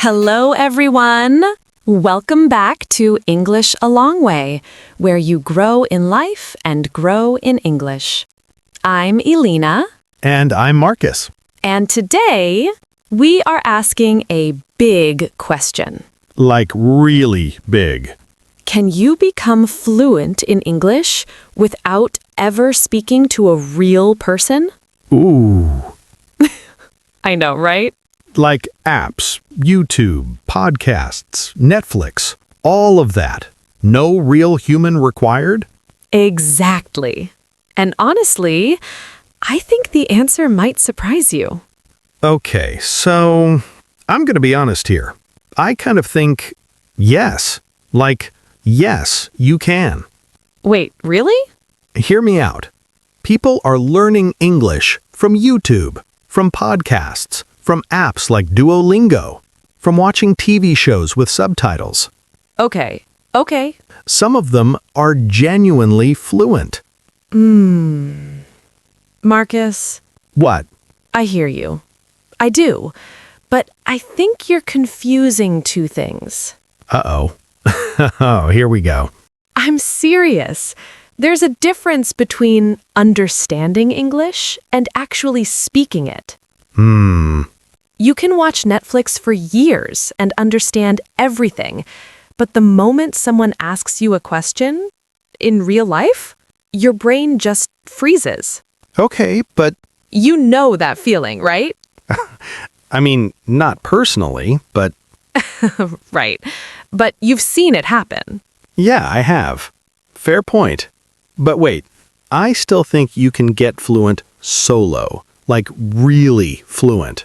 Hello, everyone. Welcome back to English a Long Way, where you grow in life and grow in English. I'm Elena. And I'm Marcus. And today, we are asking a big question. Like really big. Can you become fluent in English without ever speaking to a real person? Ooh. I know, right? Like apps, YouTube, podcasts, Netflix, all of that. No real human required? Exactly. And honestly, I think the answer might surprise you. Okay, so I'm going to be honest here. I kind of think yes. Like, yes, you can. Wait, really? Hear me out. People are learning English from YouTube, from podcasts, from apps like Duolingo, from watching TV shows with subtitles. Okay. Some of them are genuinely fluent. Marcus, What? I hear you. I do. But I think you're confusing two things. Uh-oh. Oh, here we go. I'm serious. There's a difference between understanding English and actually speaking it. You can watch Netflix for years and understand everything, but the moment someone asks you a question, in real life, your brain just freezes. Okay, but, You know that feeling, right? I mean, not personally, but Right. But you've seen it happen. yeah, I have. Fair point. But wait, I still think you can get fluent solo, like really fluent.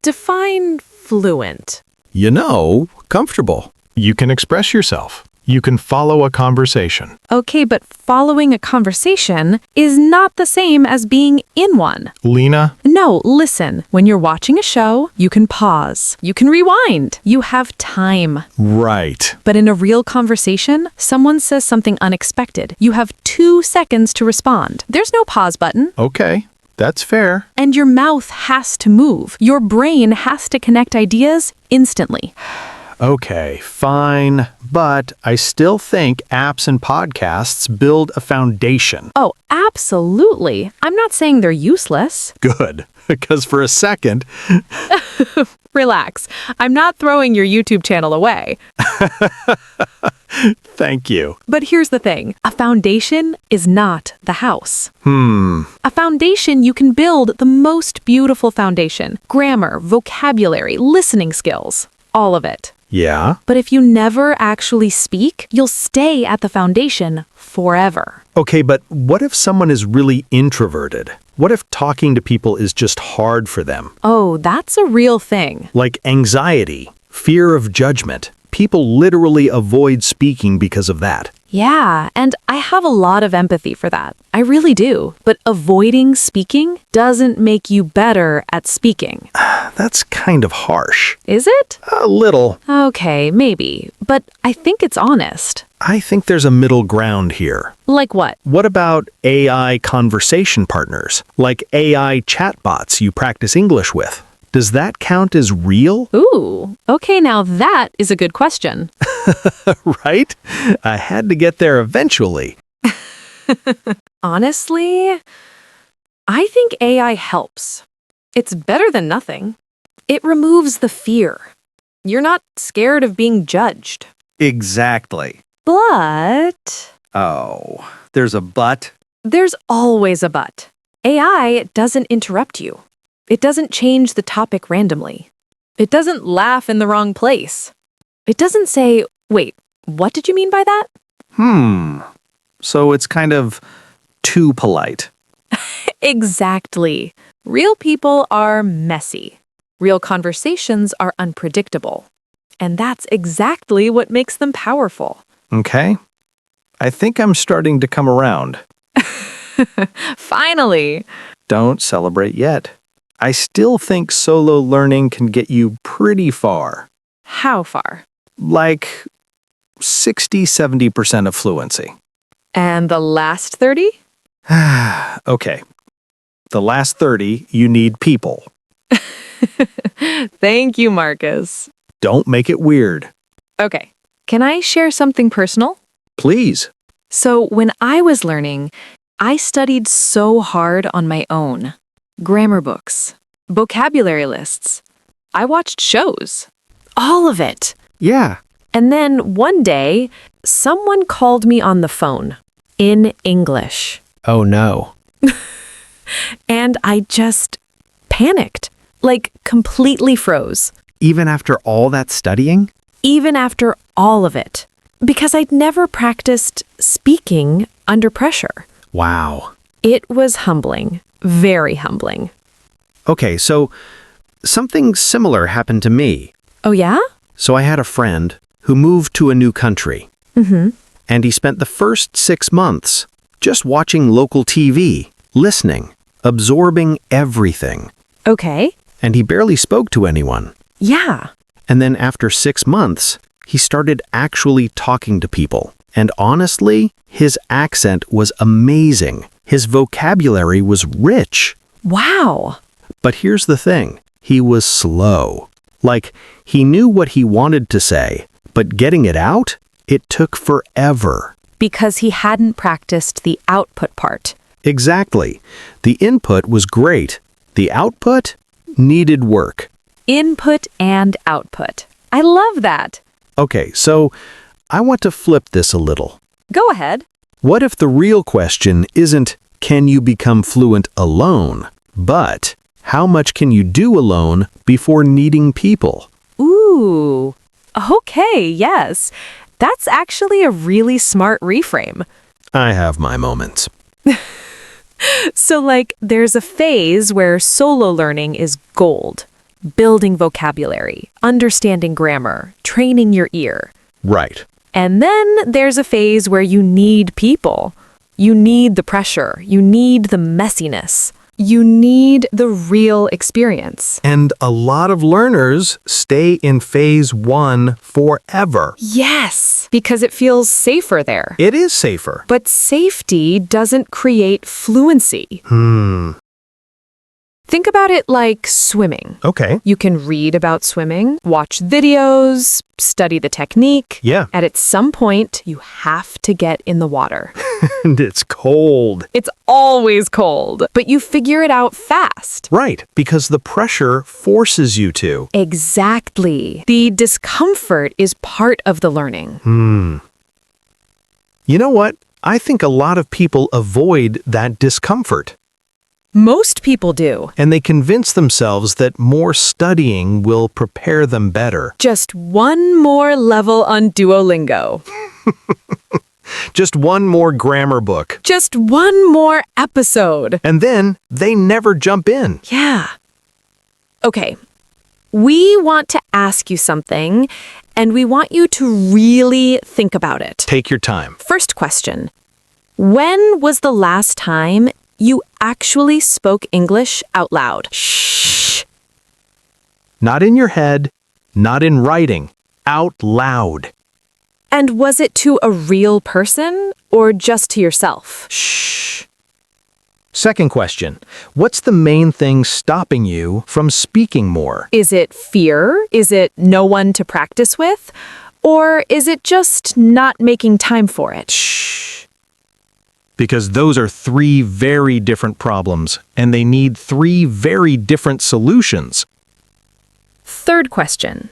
Define fluent. You know, comfortable. You can express yourself. You can follow a conversation. Okay, but following a conversation is not the same as being in one. Lena, No, listen. When you're watching a show, you can pause. You can rewind. You have time. Right. But in a real conversation, someone says something unexpected. You have 2 seconds to respond. There's no pause button. okay, that's fair. And your mouth has to move. Your brain has to connect ideas instantly. Okay, fine. But I still think apps and podcasts build a foundation. Oh, absolutely. I'm not saying they're useless. Good. Because for a second, Relax. I'm not throwing your YouTube channel away. thank you. But here's the thing. A foundation is not the house. A foundation, you can build the most beautiful foundation. Grammar, vocabulary, listening skills. All of it. Yeah? But if you never actually speak, you'll stay at the foundation forever. Okay, but what if someone is really introverted? What if talking to people is just hard for them? Oh, that's a real thing. Like anxiety, fear of judgment. People literally avoid speaking because of that. Yeah, and I have a lot of empathy for that. I really do. But avoiding speaking doesn't make you better at speaking. That's kind of harsh. Is it? A little. Okay, maybe. But I think it's honest. I think there's a middle ground here. Like what? What about AI conversation partners? Like AI chatbots you practice English with? Does that count as real? Ooh, okay, now that is a good question. Right? I had to get there eventually. Honestly, I think AI helps. It's better than nothing. It removes the fear. You're not scared of being judged. Exactly. But Oh, there's a but? there's always a but. AI doesn't interrupt you. It doesn't change the topic randomly. It doesn't laugh in the wrong place. It doesn't say, wait, what did you mean by that? So it's kind of too polite. Exactly. Real people are messy. Real conversations are unpredictable. And that's exactly what makes them powerful. Okay. I think I'm starting to come around. Finally. Don't celebrate yet. I still think solo learning can get you pretty far. How far? Like 60-70% of fluency. And the last 30? Okay. The last 30, you need people. Thank you, Marcus. Don't make it weird. Okay, can I share something personal? Please. So, when I was learning, I studied so hard on my own. Grammar books, vocabulary lists. I watched shows. All of it. Yeah. And then one day, someone called me on the phone in English. Oh no. And I just panicked, like completely froze, Even after all that studying? even after all of it, because I'd never practiced speaking under pressure. Wow. It was humbling, very humbling. Okay, so something similar happened to me. Oh, yeah? So I had a friend who moved to a new country. And he spent the first 6 months just watching local TV, listening, absorbing everything. Okay. And he barely spoke to anyone. Yeah. And then after 6 months, he started actually talking to people. And honestly, his accent was amazing. His vocabulary was rich. Wow. But here's the thing. He was slow. Like, he knew what he wanted to say, but getting it out, it took forever. Because he hadn't practiced the output part. Exactly. The input was great. The output needed work. Input and output. I love that. Okay, so I want to flip this a little. Go ahead. What if the real question isn't, can you become fluent alone, but how much can you do alone before needing people? Ooh. Okay, yes. That's actually a really smart reframe. I have my moments. So, like, there's a phase where solo learning is gold. Building vocabulary, understanding grammar, training your ear. Right. And then there's a phase where you need people. You need the pressure. You need the messiness. You need the real experience. And a lot of learners stay in phase 1 forever. Yes, because it feels safer there. It is safer. But safety doesn't create fluency. Think about it like swimming. Okay. You can read about swimming, watch videos, study the technique. Yeah. And at some point, you have to get in the water. And it's cold. It's always cold, but you figure it out fast. Right, because the pressure forces you to. Exactly. The discomfort is part of the learning. You know what? I think a lot of people avoid that discomfort. Most people do. And they convince themselves that more studying will prepare them better. Just one more level on Duolingo. Just one more grammar book. Just one more episode. And then they never jump in. Yeah. Okay. We want to ask you something, and we want you to really think about it. Take your time. First question. When was the last time you actually spoke English out loud? Shh. Not in your head, not in writing, out loud. And was it to a real person or just to yourself? Shh. Second question. What's the main thing stopping you from speaking more? Is it fear? Is it no one to practice with? Or is it just not making time for it? Shh. Because those are 3 very different problems, and they need 3 very different solutions. Third question.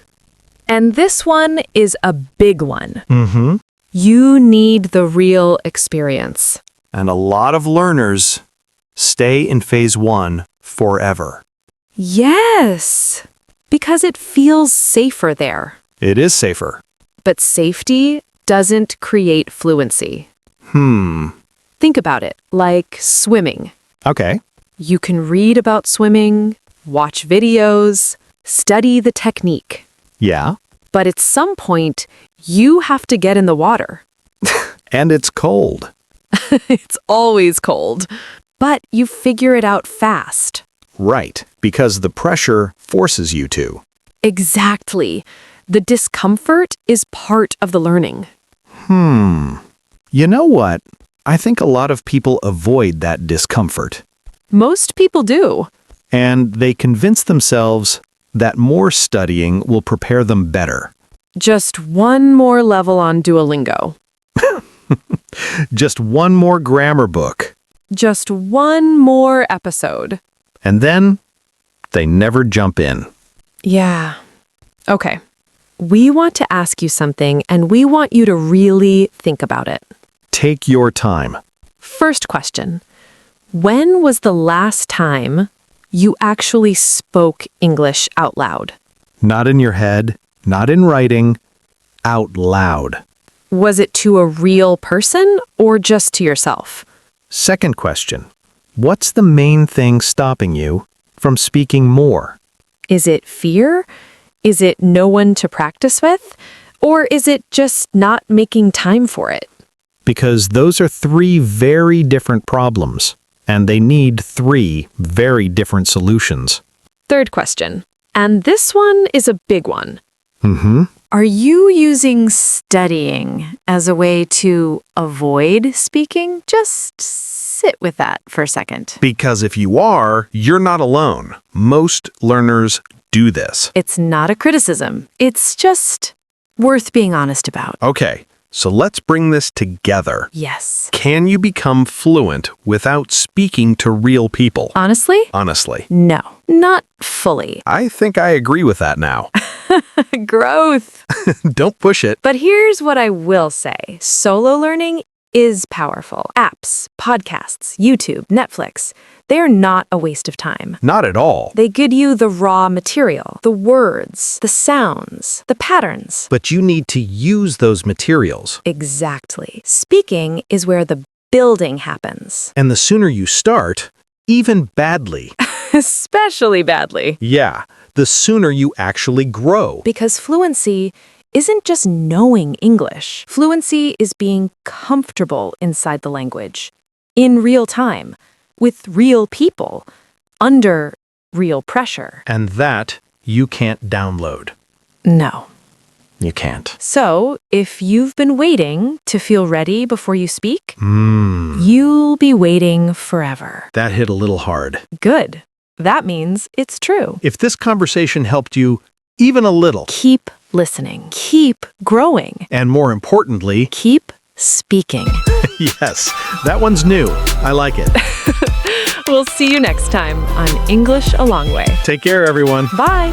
And this one is a big one. Mm-hmm. You need the real experience. And a lot of learners stay in phase 1 forever. Yes, because it feels safer there. It is safer. But safety doesn't create fluency. Think about it, like swimming. Okay. You can read about swimming, watch videos, study the technique. Yeah. But at some point, you have to get in the water. And it's cold. It's always cold. But you figure it out fast. Right. Because the pressure forces you to. Exactly. The discomfort is part of the learning. You know what? I think a lot of people avoid that discomfort. Most people do. And they convince themselves that more studying will prepare them better. Just one more level on Duolingo. Just one more grammar book. Just one more episode. And then they never jump in. Yeah. Okay. We want to ask you something, and we want you to really think about it. Take your time. First question. When was the last time you actually spoke English out loud? Not in your head, not in writing, out loud. Was it to a real person or just to yourself? Second question. What's the main thing stopping you from speaking more? Is it fear? Is it no one to practice with? Or is it just not making time for it? Because those are three very different problems, and they need three very different solutions. Third question. And this one is a big one. Mm-hmm. Are you using studying as a way to avoid speaking? Just sit with that for a second. Because if you are, you're not alone. Most learners do this. It's not a criticism. It's just worth being honest about. Okay, so let's bring this together. Yes. Can you become fluent without speaking to real people? Honestly? Honestly. No, not fully. I think I agree with that now. Growth. Don't push it. But here's what I will say. Solo learning is powerful. Apps, podcasts, YouTube, Netflix, they're not a waste of time. Not at all. They give you the raw material, the words, the sounds, the patterns. But you need to use those materials. Exactly. Speaking is where the building happens. And the sooner you start, even badly, Especially badly. yeah, the sooner you actually grow. Because fluency isn't just knowing English. Fluency is being comfortable inside the language, in real time, with real people, under real pressure. And that you can't download. No. You can't. So, if you've been waiting to feel ready before you speak, you'll be waiting forever. That hit a little hard. Good. That means it's true. If this conversation helped you even a little, Keep listening. Keep growing. and more importantly, Keep speaking. yes, that one's new. I like it. We'll see you next time on English a Long Way. Take care, everyone. Bye.